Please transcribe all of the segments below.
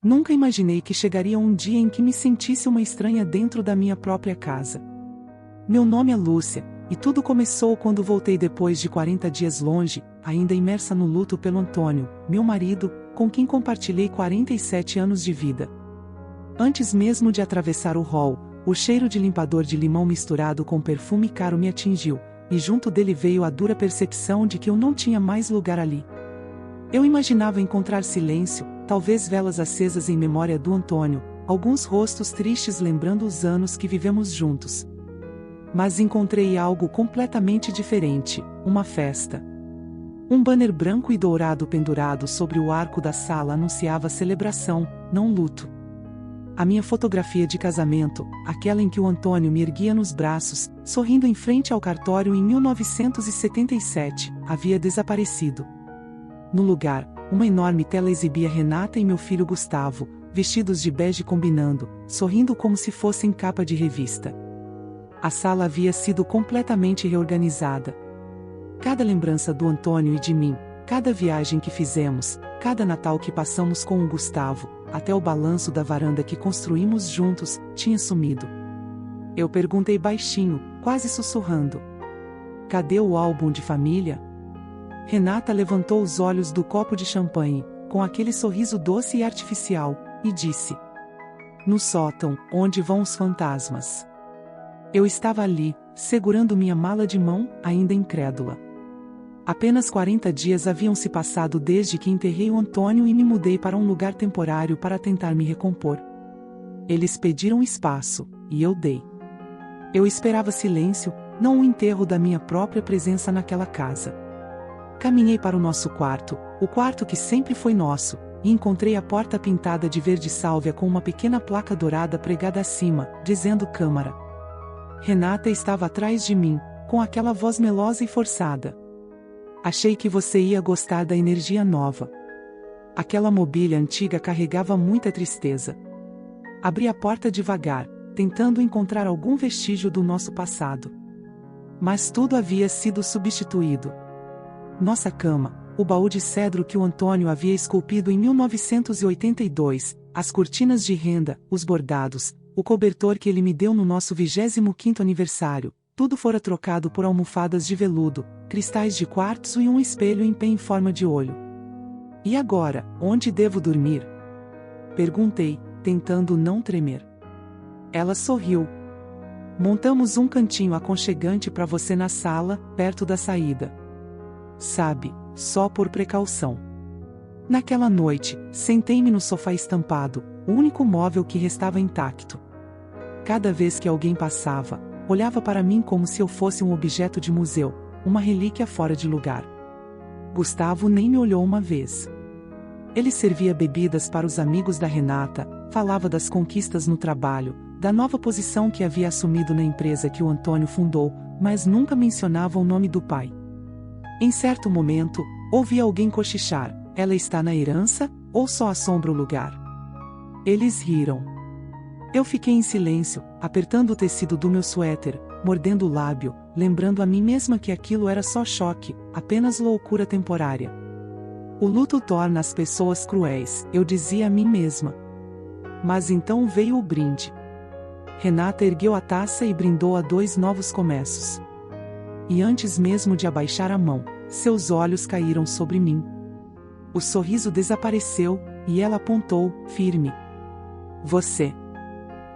Nunca imaginei que chegaria um dia em que me sentisse uma estranha dentro da minha própria casa. Meu nome é Lúcia, e tudo começou quando voltei depois de 40 dias longe, ainda imersa no luto pelo Antônio, meu marido, com quem compartilhei 47 anos de vida. Antes mesmo de atravessar o hall, o cheiro de limpador de limão misturado com perfume caro me atingiu, e junto dele veio a dura percepção de que eu não tinha mais lugar ali. Eu imaginava encontrar silêncio, talvez velas acesas em memória do Antônio, alguns rostos tristes lembrando os anos que vivemos juntos. Mas encontrei algo completamente diferente, uma festa. Um banner branco e dourado pendurado sobre o arco da sala anunciava celebração, não luto. A minha fotografia de casamento, aquela em que o Antônio me erguia nos braços, sorrindo em frente ao cartório em 1977, havia desaparecido. No lugar, uma enorme tela exibia Renata e meu filho Gustavo, vestidos de bege combinando, sorrindo como se fossem capa de revista. A sala havia sido completamente reorganizada. Cada lembrança do Antônio e de mim, cada viagem que fizemos, cada Natal que passamos com o Gustavo, até o balanço da varanda que construímos juntos, tinha sumido. Eu perguntei baixinho, quase sussurrando: "Cadê o álbum de família?" Renata levantou os olhos do copo de champanhe, com aquele sorriso doce e artificial, e disse: "No sótão, onde vão os fantasmas." Eu estava ali, segurando minha mala de mão, ainda incrédula. Apenas 40 dias haviam se passado desde que enterrei o Antônio e me mudei para um lugar temporário para tentar me recompor. Eles pediram espaço, e eu dei. Eu esperava silêncio, não o enterro da minha própria presença naquela casa. Caminhei para o nosso quarto, o quarto que sempre foi nosso, e encontrei a porta pintada de verde sálvia com uma pequena placa dourada pregada acima, dizendo câmara. Renata estava atrás de mim, com aquela voz melosa e forçada. "Achei que você ia gostar da energia nova." Aquela mobília antiga carregava muita tristeza. Abri a porta devagar, tentando encontrar algum vestígio do nosso passado. Mas tudo havia sido substituído. Nossa cama, o baú de cedro que o Antônio havia esculpido em 1982, as cortinas de renda, os bordados, o cobertor que ele me deu no nosso 25º aniversário, tudo fora trocado por almofadas de veludo, cristais de quartzo e um espelho em pé em forma de olho. "E agora, onde devo dormir?" Perguntei, tentando não tremer. Ela sorriu. "Montamos um cantinho aconchegante para você na sala, perto da saída. Sabe, só por precaução." Naquela noite, sentei-me no sofá estampado, o único móvel que restava intacto. Cada vez que alguém passava, olhava para mim como se eu fosse um objeto de museu, uma relíquia fora de lugar. Gustavo nem me olhou uma vez. Ele servia bebidas para os amigos da Renata, falava das conquistas no trabalho, da nova posição que havia assumido na empresa que o Antônio fundou, mas nunca mencionava o nome do pai. Em certo momento, ouvi alguém cochichar: "Ela está na herança, ou só assombra o lugar?" Eles riram. Eu fiquei em silêncio, apertando o tecido do meu suéter, mordendo o lábio, lembrando a mim mesma que aquilo era só choque, apenas loucura temporária. O luto torna as pessoas cruéis, eu dizia a mim mesma. Mas então veio o brinde. Renata ergueu a taça e brindou a 2 novos começos. E antes mesmo de abaixar a mão, seus olhos caíram sobre mim. O sorriso desapareceu, e ela apontou, firme. "Você.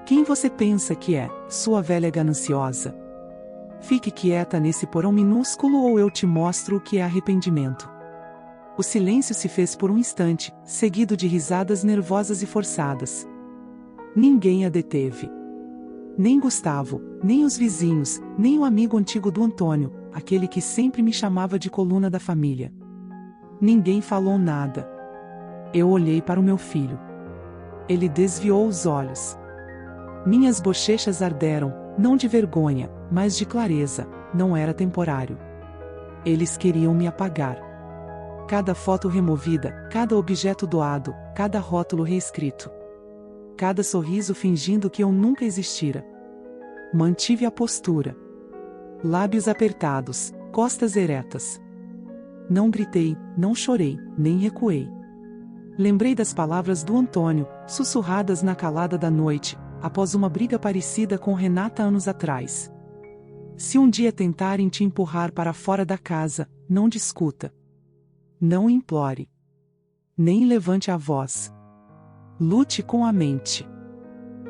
Quem você pensa que é, sua velha gananciosa? Fique quieta nesse porão minúsculo ou eu te mostro o que é arrependimento." O silêncio se fez por um instante, seguido de risadas nervosas e forçadas. Ninguém a deteve. Nem Gustavo, nem os vizinhos, nem o amigo antigo do Antônio, aquele que sempre me chamava de coluna da família. Ninguém falou nada. Eu olhei para o meu filho. Ele desviou os olhos. Minhas bochechas arderam, não de vergonha, mas de clareza, não era temporário. Eles queriam me apagar. Cada foto removida, cada objeto doado, cada rótulo reescrito. Cada sorriso fingindo que eu nunca existira. Mantive a postura. Lábios apertados, costas eretas. Não gritei, não chorei, nem recuei. Lembrei das palavras do Antônio, sussurradas na calada da noite, após uma briga parecida com Renata anos atrás. Se um dia tentarem te empurrar para fora da casa, não discuta. Não implore. Nem levante a voz. Lute com a mente.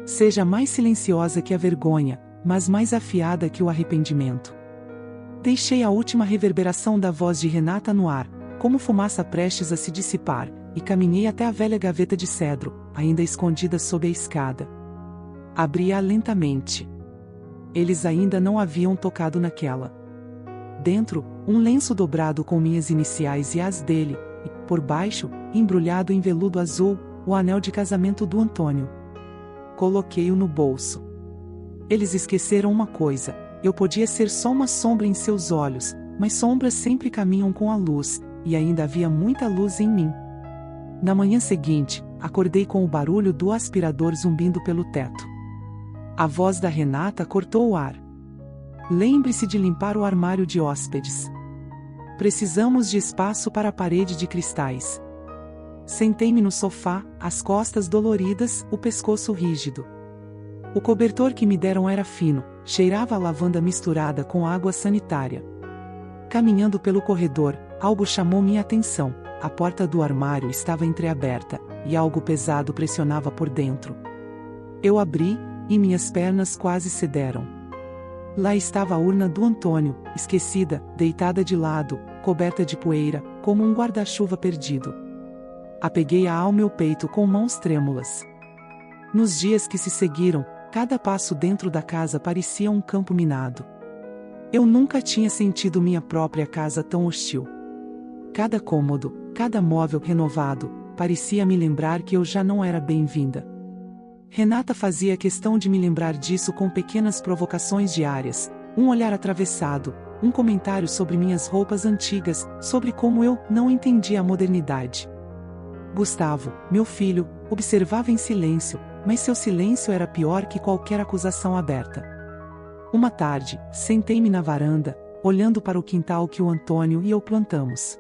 Seja mais silenciosa que a vergonha, mas mais afiada que o arrependimento. Deixei a última reverberação da voz de Renata no ar, como fumaça prestes a se dissipar, e caminhei até a velha gaveta de cedro, ainda escondida sob a escada. Abri-a lentamente. Eles ainda não haviam tocado naquela. Dentro, um lenço dobrado com minhas iniciais e as dele, e, por baixo, embrulhado em veludo azul, o anel de casamento do Antônio. Coloquei-o no bolso. Eles esqueceram uma coisa: eu podia ser só uma sombra em seus olhos, mas sombras sempre caminham com a luz, e ainda havia muita luz em mim. Na manhã seguinte, acordei com o barulho do aspirador zumbindo pelo teto. A voz da Renata cortou o ar. Lembre-se de limpar o armário de hóspedes. Precisamos de espaço para a parede de cristais. Sentei-me no sofá, as costas doloridas, o pescoço rígido. O cobertor que me deram era fino, cheirava a lavanda misturada com água sanitária. Caminhando pelo corredor, algo chamou minha atenção. A porta do armário estava entreaberta, e algo pesado pressionava por dentro. Eu abri, e minhas pernas quase cederam. Lá estava a urna do Antônio, esquecida, deitada de lado, coberta de poeira, como um guarda-chuva perdido. Apeguei-a ao meu peito com mãos trêmulas. Nos dias que se seguiram, cada passo dentro da casa parecia um campo minado. Eu nunca tinha sentido minha própria casa tão hostil. Cada cômodo, cada móvel renovado, parecia me lembrar que eu já não era bem-vinda. Renata fazia questão de me lembrar disso com pequenas provocações diárias, um olhar atravessado, um comentário sobre minhas roupas antigas, sobre como eu não entendia a modernidade. Gustavo, meu filho, observava em silêncio, mas seu silêncio era pior que qualquer acusação aberta. Uma tarde, sentei-me na varanda, olhando para o quintal que o Antônio e eu plantamos.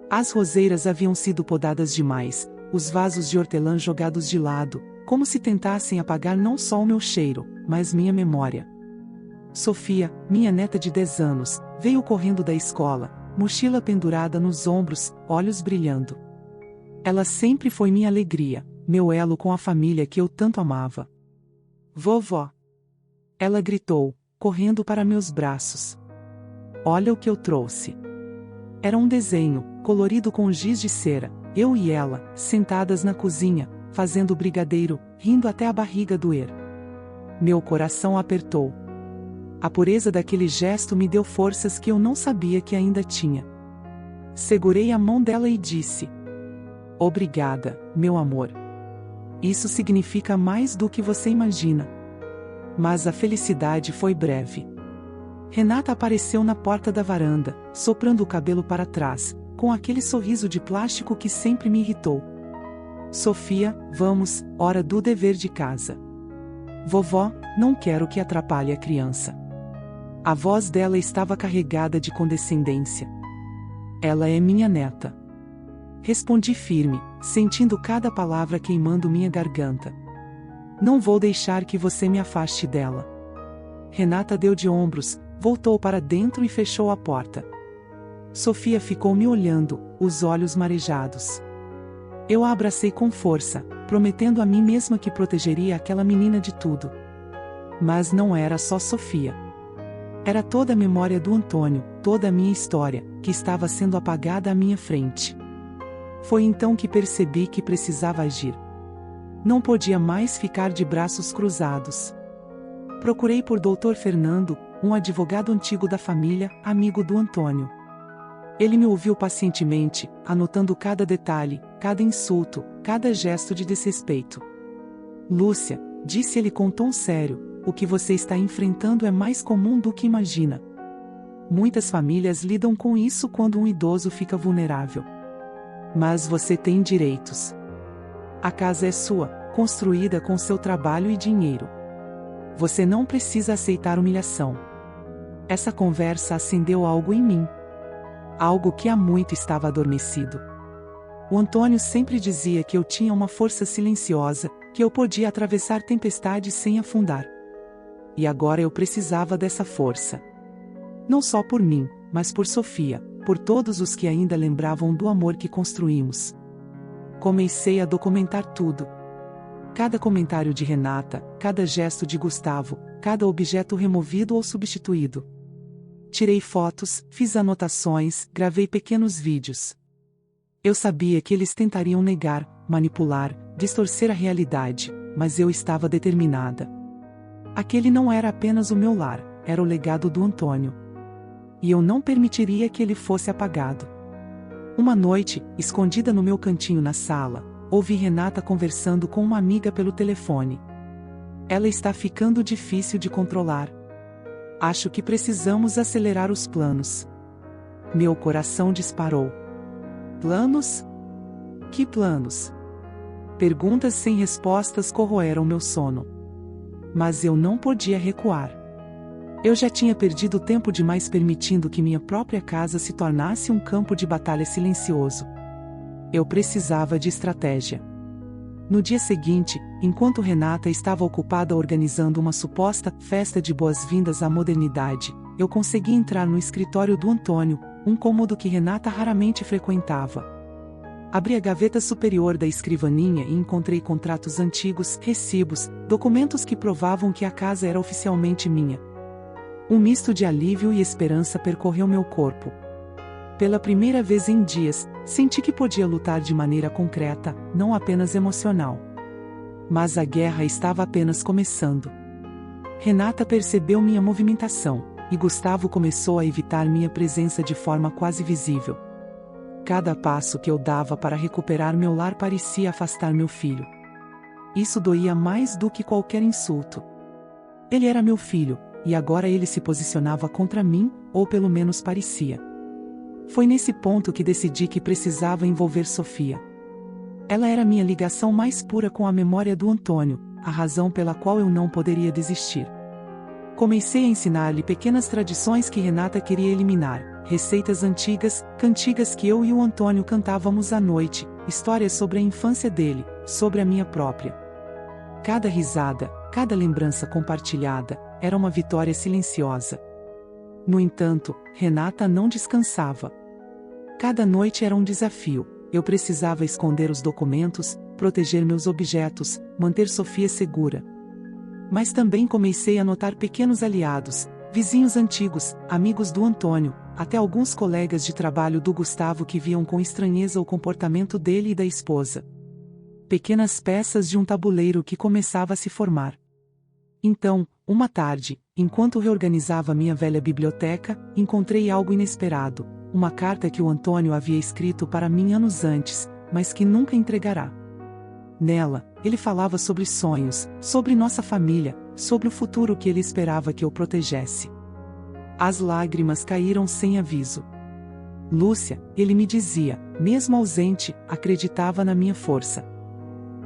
As roseiras haviam sido podadas demais, os vasos de hortelã jogados de lado, como se tentassem apagar não só o meu cheiro, mas minha memória. Sofia, minha neta de 10 anos, veio correndo da escola, mochila pendurada nos ombros, olhos brilhando. Ela sempre foi minha alegria, meu elo com a família que eu tanto amava. Vovó! Ela gritou, correndo para meus braços. Olha o que eu trouxe. Era um desenho, colorido com giz de cera, eu e ela, sentadas na cozinha, fazendo brigadeiro, rindo até a barriga doer. Meu coração apertou. A pureza daquele gesto me deu forças que eu não sabia que ainda tinha. Segurei a mão dela e disse: Obrigada, meu amor. Isso significa mais do que você imagina. Mas a felicidade foi breve. Renata apareceu na porta da varanda, soprando o cabelo para trás, com aquele sorriso de plástico que sempre me irritou. Sofia, vamos, hora do dever de casa. Vovó, não quero que atrapalhe a criança. A voz dela estava carregada de condescendência. Ela é minha neta. Respondi firme, sentindo cada palavra queimando minha garganta. Não vou deixar que você me afaste dela. Renata deu de ombros, voltou para dentro e fechou a porta. Sofia ficou me olhando, os olhos marejados. Eu a abracei com força, prometendo a mim mesma que protegeria aquela menina de tudo. Mas não era só Sofia. Era toda a memória do Antônio, toda a minha história, que estava sendo apagada à minha frente. Foi então que percebi que precisava agir. Não podia mais ficar de braços cruzados. Procurei por Dr. Fernando, um advogado antigo da família, amigo do Antônio. Ele me ouviu pacientemente, anotando cada detalhe, cada insulto, cada gesto de desrespeito. Lúcia, disse ele com tom sério, o que você está enfrentando é mais comum do que imagina. Muitas famílias lidam com isso quando um idoso fica vulnerável. Mas você tem direitos. A casa é sua, construída com seu trabalho e dinheiro. Você não precisa aceitar humilhação. Essa conversa acendeu algo em mim. Algo que há muito estava adormecido. O Antônio sempre dizia que eu tinha uma força silenciosa, que eu podia atravessar tempestades sem afundar. E agora eu precisava dessa força. Não só por mim, mas por Sofia, por todos os que ainda lembravam do amor que construímos. Comecei a documentar tudo. Cada comentário de Renata, cada gesto de Gustavo, cada objeto removido ou substituído. Tirei fotos, fiz anotações, gravei pequenos vídeos. Eu sabia que eles tentariam negar, manipular, distorcer a realidade, mas eu estava determinada. Aquele não era apenas o meu lar, era o legado do Antônio. E eu não permitiria que ele fosse apagado. Uma noite, escondida no meu cantinho na sala, ouvi Renata conversando com uma amiga pelo telefone. Ela está ficando difícil de controlar. Acho que precisamos acelerar os planos. Meu coração disparou. Planos? Que planos? Perguntas sem respostas corroeram meu sono. Mas eu não podia recuar. Eu já tinha perdido tempo demais permitindo que minha própria casa se tornasse um campo de batalha silencioso. Eu precisava de estratégia. No dia seguinte, enquanto Renata estava ocupada organizando uma suposta festa de boas-vindas à modernidade, eu consegui entrar no escritório do Antônio, um cômodo que Renata raramente frequentava. Abri a gaveta superior da escrivaninha e encontrei contratos antigos, recibos, documentos que provavam que a casa era oficialmente minha. Um misto de alívio e esperança percorreu meu corpo. Pela primeira vez em dias, senti que podia lutar de maneira concreta, não apenas emocional. Mas a guerra estava apenas começando. Renata percebeu minha movimentação, e Gustavo começou a evitar minha presença de forma quase visível. Cada passo que eu dava para recuperar meu lar parecia afastar meu filho. Isso doía mais do que qualquer insulto. Ele era meu filho, e agora ele se posicionava contra mim, ou pelo menos parecia. Foi nesse ponto que decidi que precisava envolver Sofia. Ela era minha ligação mais pura com a memória do Antônio, a razão pela qual eu não poderia desistir. Comecei a ensinar-lhe pequenas tradições que Renata queria eliminar, receitas antigas, cantigas que eu e o Antônio cantávamos à noite, histórias sobre a infância dele, sobre a minha própria. Cada risada, cada lembrança compartilhada, era uma vitória silenciosa. No entanto, Renata não descansava. Cada noite era um desafio. Eu precisava esconder os documentos, proteger meus objetos, manter Sofia segura. Mas também comecei a notar pequenos aliados, vizinhos antigos, amigos do Antônio, até alguns colegas de trabalho do Gustavo que viam com estranheza o comportamento dele e da esposa. Pequenas peças de um tabuleiro que começava a se formar. Então, uma tarde, enquanto reorganizava minha velha biblioteca, encontrei algo inesperado, uma carta que o Antônio havia escrito para mim anos antes, mas que nunca entregará. Nela, ele falava sobre sonhos, sobre nossa família, sobre o futuro que ele esperava que eu protegesse. As lágrimas caíram sem aviso. Lúcia, ele me dizia, mesmo ausente, acreditava na minha força.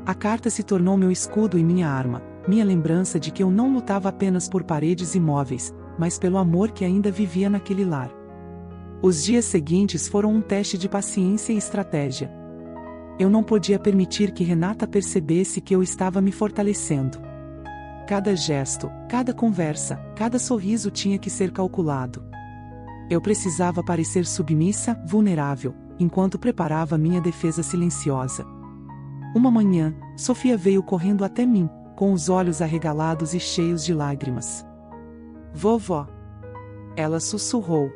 A carta se tornou meu escudo e minha arma, minha lembrança de que eu não lutava apenas por paredes e móveis, mas pelo amor que ainda vivia naquele lar. Os dias seguintes foram um teste de paciência e estratégia. Eu não podia permitir que Renata percebesse que eu estava me fortalecendo. Cada gesto, cada conversa, cada sorriso tinha que ser calculado. Eu precisava parecer submissa, vulnerável, enquanto preparava minha defesa silenciosa. Uma manhã, Sofia veio correndo até mim, com os olhos arregalados e cheios de lágrimas. "Vovó!" Ela sussurrou.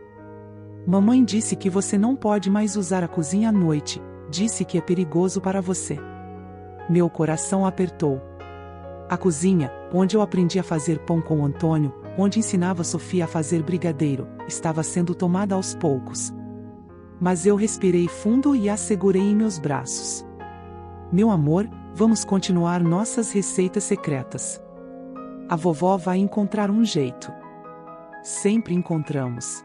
"Mamãe disse que você não pode mais usar a cozinha à noite, disse que é perigoso para você." Meu coração apertou. A cozinha, onde eu aprendi a fazer pão com o Antônio, onde ensinava Sofia a fazer brigadeiro, estava sendo tomada aos poucos. Mas eu respirei fundo e a segurei em meus braços. "Meu amor, vamos continuar nossas receitas secretas. A vovó vai encontrar um jeito." Sempre encontramos.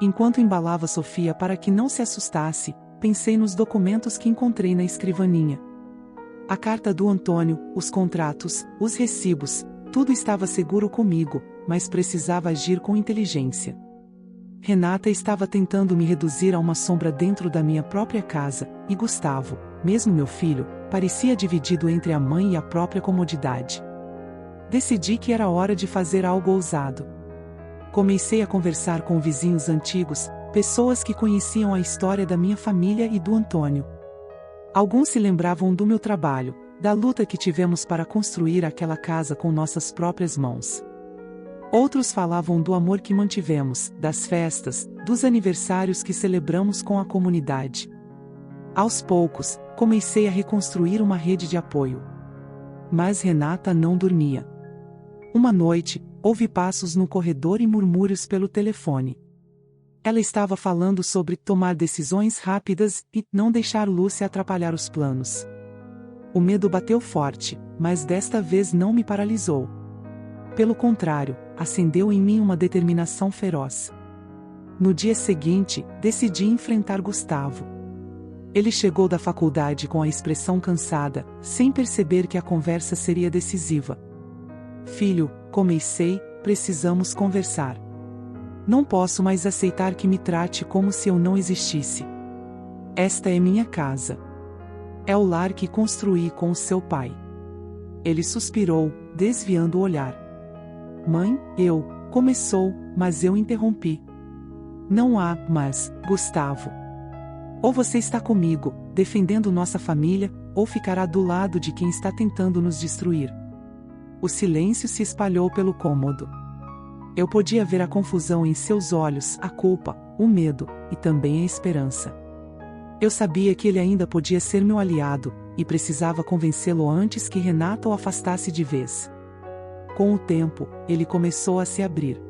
Enquanto embalava Sofia para que não se assustasse, pensei nos documentos que encontrei na escrivaninha. A carta do Antônio, os contratos, os recibos, tudo estava seguro comigo, mas precisava agir com inteligência. Renata estava tentando me reduzir a uma sombra dentro da minha própria casa, e Gustavo, mesmo meu filho, parecia dividido entre a mãe e a própria comodidade. Decidi que era hora de fazer algo ousado. Comecei a conversar com vizinhos antigos, pessoas que conheciam a história da minha família e do Antônio. Alguns se lembravam do meu trabalho, da luta que tivemos para construir aquela casa com nossas próprias mãos. Outros falavam do amor que mantivemos, das festas, dos aniversários que celebramos com a comunidade. Aos poucos, comecei a reconstruir uma rede de apoio. Mas Renata não dormia. Uma noite, ouvi passos no corredor e murmúrios pelo telefone. Ela estava falando sobre tomar decisões rápidas e não deixar Lúcia atrapalhar os planos. O medo bateu forte, mas desta vez não me paralisou. Pelo contrário, acendeu em mim uma determinação feroz. No dia seguinte, decidi enfrentar Gustavo. Ele chegou da faculdade com a expressão cansada, sem perceber que a conversa seria decisiva. Filho, comecei, precisamos conversar. Não posso mais aceitar que me trate como se eu não existisse. Esta é minha casa. É o lar que construí com o seu pai. Ele suspirou, desviando o olhar. Mãe, começou, mas eu interrompi. Não há, mas, Gustavo. Ou você está comigo, defendendo nossa família, ou ficará do lado de quem está tentando nos destruir. O silêncio se espalhou pelo cômodo. Eu podia ver a confusão em seus olhos, a culpa, o medo, e também a esperança. Eu sabia que ele ainda podia ser meu aliado, e precisava convencê-lo antes que Renata o afastasse de vez. Com o tempo, ele começou a se abrir.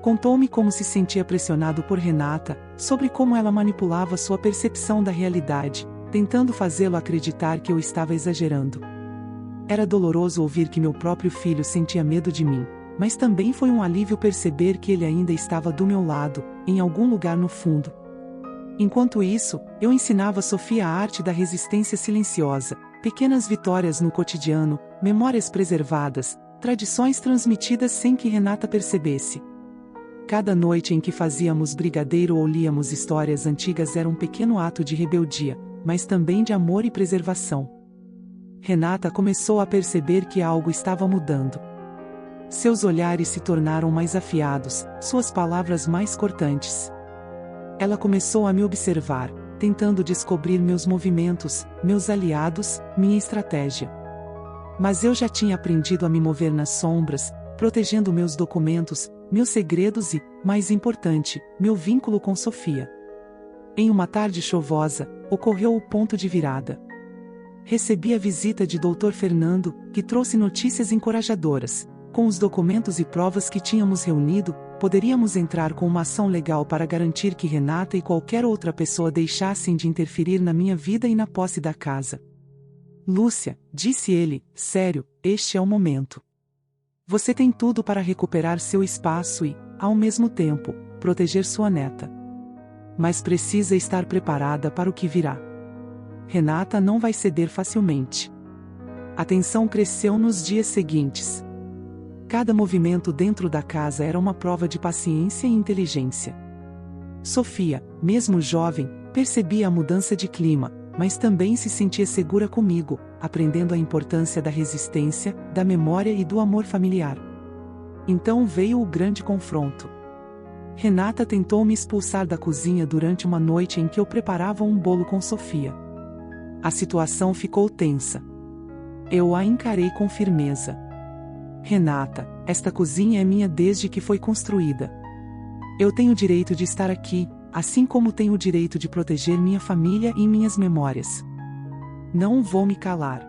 Contou-me como se sentia pressionado por Renata, sobre como ela manipulava sua percepção da realidade, tentando fazê-lo acreditar que eu estava exagerando. Era doloroso ouvir que meu próprio filho sentia medo de mim, mas também foi um alívio perceber que ele ainda estava do meu lado, em algum lugar no fundo. Enquanto isso, eu ensinava Sofia a arte da resistência silenciosa, pequenas vitórias no cotidiano, memórias preservadas, tradições transmitidas sem que Renata percebesse. Cada noite em que fazíamos brigadeiro ou líamos histórias antigas era um pequeno ato de rebeldia, mas também de amor e preservação. Renata começou a perceber que algo estava mudando. Seus olhares se tornaram mais afiados, suas palavras mais cortantes. Ela começou a me observar, tentando descobrir meus movimentos, meus aliados, minha estratégia. Mas eu já tinha aprendido a me mover nas sombras, protegendo meus documentos, meus segredos e, mais importante, meu vínculo com Sofia. Em uma tarde chuvosa, ocorreu o ponto de virada. Recebi a visita de Dr. Fernando, que trouxe notícias encorajadoras. Com os documentos e provas que tínhamos reunido, poderíamos entrar com uma ação legal para garantir que Renata e qualquer outra pessoa deixassem de interferir na minha vida e na posse da casa. Lúcia, disse ele, sério, este é o momento. Você tem tudo para recuperar seu espaço e, ao mesmo tempo, proteger sua neta. Mas precisa estar preparada para o que virá. Renata não vai ceder facilmente. A tensão cresceu nos dias seguintes. Cada movimento dentro da casa era uma prova de paciência e inteligência. Sofia, mesmo jovem, percebia a mudança de clima, mas também se sentia segura comigo, aprendendo a importância da resistência, da memória e do amor familiar. Então veio o grande confronto. Renata tentou me expulsar da cozinha durante uma noite em que eu preparava um bolo com Sofia. A situação ficou tensa. Eu a encarei com firmeza. Renata, esta cozinha é minha desde que foi construída. Eu tenho o direito de estar aqui, assim como tenho o direito de proteger minha família e minhas memórias. Não vou me calar.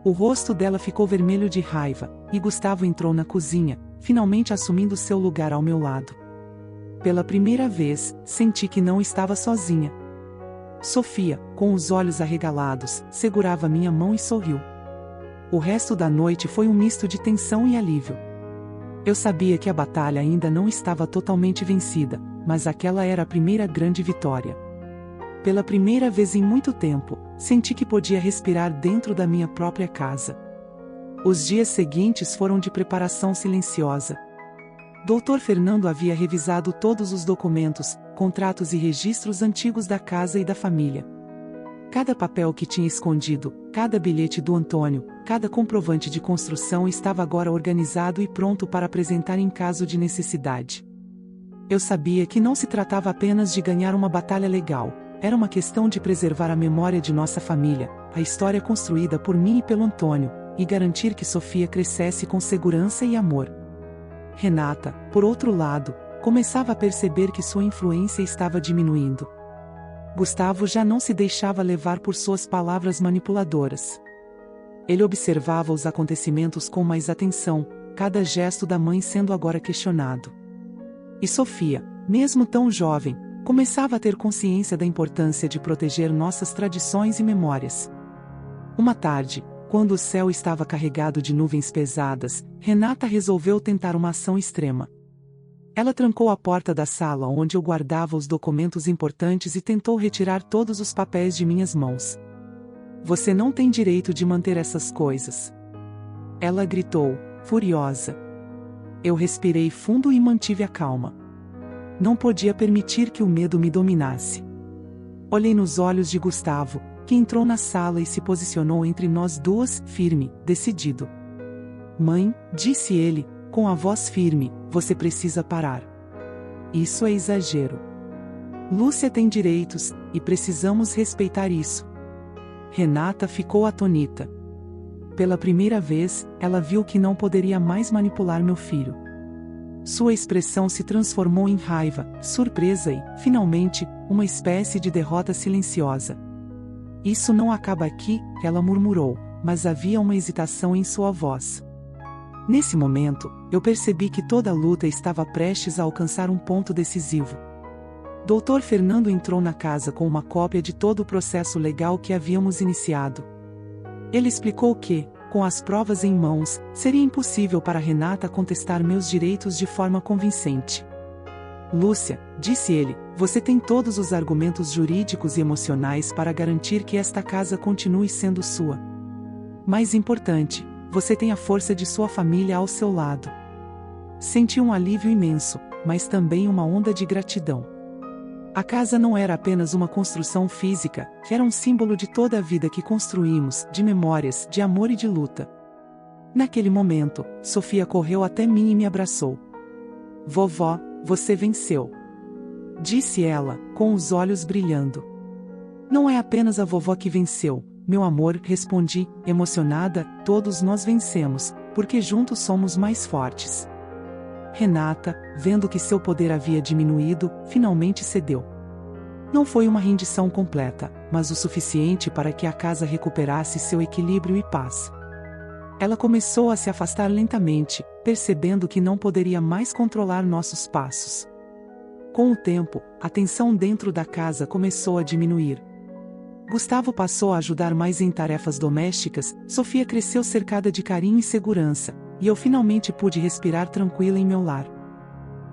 O rosto dela ficou vermelho de raiva, e Gustavo entrou na cozinha, finalmente assumindo seu lugar ao meu lado. Pela primeira vez, senti que não estava sozinha. Sofia, com os olhos arregalados, segurava minha mão e sorriu. O resto da noite foi um misto de tensão e alívio. Eu sabia que a batalha ainda não estava totalmente vencida, mas aquela era a primeira grande vitória. Pela primeira vez em muito tempo, senti que podia respirar dentro da minha própria casa. Os dias seguintes foram de preparação silenciosa. Dr. Fernando havia revisado todos os documentos, contratos e registros antigos da casa e da família. Cada papel que tinha escondido, cada bilhete do Antônio, cada comprovante de construção estava agora organizado e pronto para apresentar em caso de necessidade. Eu sabia que não se tratava apenas de ganhar uma batalha legal, era uma questão de preservar a memória de nossa família, a história construída por mim e pelo Antônio, e garantir que Sofia crescesse com segurança e amor. Renata, por outro lado, começava a perceber que sua influência estava diminuindo. Gustavo já não se deixava levar por suas palavras manipuladoras. Ele observava os acontecimentos com mais atenção, cada gesto da mãe sendo agora questionado. E Sofia, mesmo tão jovem, começava a ter consciência da importância de proteger nossas tradições e memórias. Uma tarde, quando o céu estava carregado de nuvens pesadas, Renata resolveu tentar uma ação extrema. Ela trancou a porta da sala onde eu guardava os documentos importantes e tentou retirar todos os papéis de minhas mãos. Você não tem direito de manter essas coisas. Ela gritou, furiosa. Eu respirei fundo e mantive a calma. Não podia permitir que o medo me dominasse. Olhei nos olhos de Gustavo, que entrou na sala e se posicionou entre nós duas, firme, decidido. Mãe, disse ele, com a voz firme, você precisa parar. Isso é exagero. Lúcia tem direitos, e precisamos respeitar isso. Renata ficou atônita. Pela primeira vez, ela viu que não poderia mais manipular meu filho. Sua expressão se transformou em raiva, surpresa e, finalmente, uma espécie de derrota silenciosa. Isso não acaba aqui, ela murmurou, mas havia uma hesitação em sua voz. Nesse momento, eu percebi que toda a luta estava prestes a alcançar um ponto decisivo. Dr. Fernando entrou na casa com uma cópia de todo o processo legal que havíamos iniciado. Ele explicou que, com as provas em mãos, seria impossível para Renata contestar meus direitos de forma convincente. Lúcia, disse ele, você tem todos os argumentos jurídicos e emocionais para garantir que esta casa continue sendo sua. Mais importante, você tem a força de sua família ao seu lado. Senti um alívio imenso, mas também uma onda de gratidão. A casa não era apenas uma construção física, era um símbolo de toda a vida que construímos, de memórias, de amor e de luta. Naquele momento, Sofia correu até mim e me abraçou. Vovó, você venceu. Disse ela, com os olhos brilhando. Não é apenas a vovó que venceu, meu amor, respondi, emocionada, todos nós vencemos, porque juntos somos mais fortes. Renata, vendo que seu poder havia diminuído, finalmente cedeu. Não foi uma rendição completa, mas o suficiente para que a casa recuperasse seu equilíbrio e paz. Ela começou a se afastar lentamente, percebendo que não poderia mais controlar nossos passos. Com o tempo, a tensão dentro da casa começou a diminuir. Gustavo passou a ajudar mais em tarefas domésticas, Sofia cresceu cercada de carinho e segurança, e eu finalmente pude respirar tranquila em meu lar.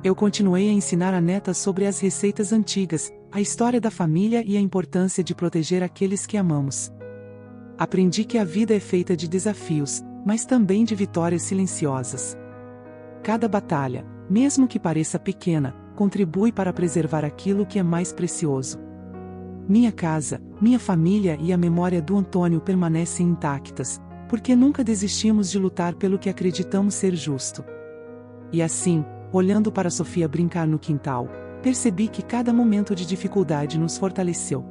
Eu continuei a ensinar a neta sobre as receitas antigas, a história da família e a importância de proteger aqueles que amamos. Aprendi que a vida é feita de desafios, mas também de vitórias silenciosas. Cada batalha, mesmo que pareça pequena, contribui para preservar aquilo que é mais precioso. Minha casa, minha família e a memória do Antônio permanecem intactas, porque nunca desistimos de lutar pelo que acreditamos ser justo. E assim, olhando para Sofia brincar no quintal, percebi que cada momento de dificuldade nos fortaleceu.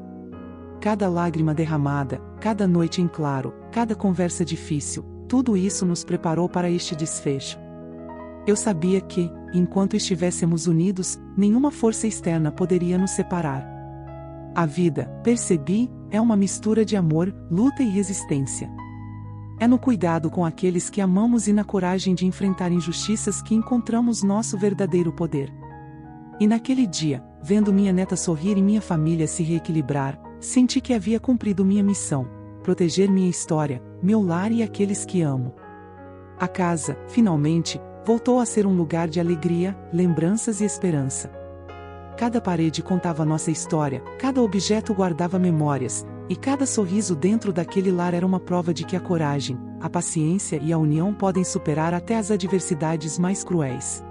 Cada lágrima derramada, cada noite em claro, cada conversa difícil, tudo isso nos preparou para este desfecho. Eu sabia que, enquanto estivéssemos unidos, nenhuma força externa poderia nos separar. A vida, percebi, é uma mistura de amor, luta e resistência. É no cuidado com aqueles que amamos e na coragem de enfrentar injustiças que encontramos nosso verdadeiro poder. E naquele dia, vendo minha neta sorrir e minha família se reequilibrar, senti que havia cumprido minha missão, proteger minha história, meu lar e aqueles que amo. A casa, finalmente, voltou a ser um lugar de alegria, lembranças e esperança. Cada parede contava nossa história, cada objeto guardava memórias, e cada sorriso dentro daquele lar era uma prova de que a coragem, a paciência e a união podem superar até as adversidades mais cruéis.